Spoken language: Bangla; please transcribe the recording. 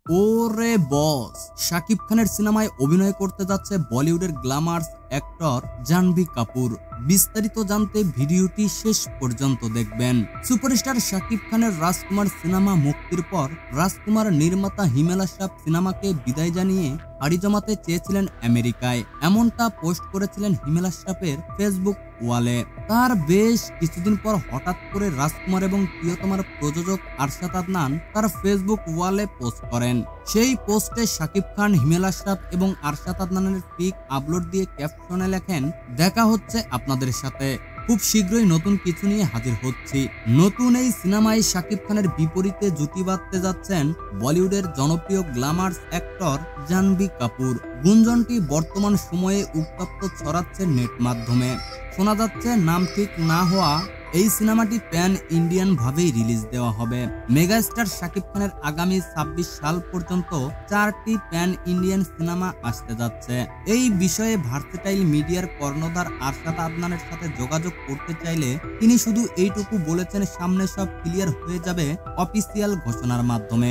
ওরে বস, শাকিব খানের সিনেমায় অভিনয় করতে যাচ্ছে বলিউডের গ্ল্যামার্স অ্যাক্টর জাহ্নবী কাপুর। বিস্তারিত জানতে ভিডিওটি শেষ পর্যন্ত দেখবেন। সুপারস্টার শাকিব খানের রাজকুমার সিনেমা মুক্তির পর রাজকুমার নির্মাতা হিমেল আশরাফ সিনেমাকে বিদায় জানিয়ে পাড়ি জমাতে চেয়েছিলেন আমেরিকায়, এমনটা পোস্ট করেছিলেন হিমেল আশরাফের ফেসবুক ওয়ালে। তার বেশ কিছুদিন পর হঠাৎ করে রাজকুমার এবং প্রিয়তমার প্রযোজক আরশাদ আদনান তার ফেসবুক ওয়ালে পোস্ট করেন। সেই পোস্টে শাকিব খান, হিমেল আশরাফ এবং আরশাদ আদনানের পিক আপলোড দিয়ে ক্যাপশনে লেখেন, দেখা হচ্ছে আপনাদের সাথে, খুব শীঘ্রই নতুন কিছু নিয়ে হাজির হচ্ছি। নতুন এই সিনেমায় শাকিব খানের বিপরীতে জুটি বাঁধতে যাচ্ছেন বলিউডের জনপ্রিয় গ্ল্যামার্স অ্যাক্টর জাহ্নবী কাপুর। গুঞ্জনটি বর্তমান সময়ে উত্তপ্ত ছড়াচ্ছে নেট মাধ্যমে। শোনা যাচ্ছে নাম ঠিক না হওয়া এই সিনেমাটি প্যান ইন্ডিয়ান ভাবেই রিলিজ দেওয়া হবে। মেগাস্টার শাকিব খানের আগামী ২৬ সাল পর্যন্ত ৪টি প্যান ইন্ডিয়ান সিনেমা আসতে যাচ্ছে। এই বিষয়ে ভার্সেটাইল মিডিয়ার কর্ণধার আরশাদ আদনানের সাথে যোগাযোগ করতে চাইলে তিনি শুধু এইটুকু বলেছেন, সামনে সব ক্লিয়ার হয়ে যাবে অফিসিয়াল ঘোষণার মাধ্যমে।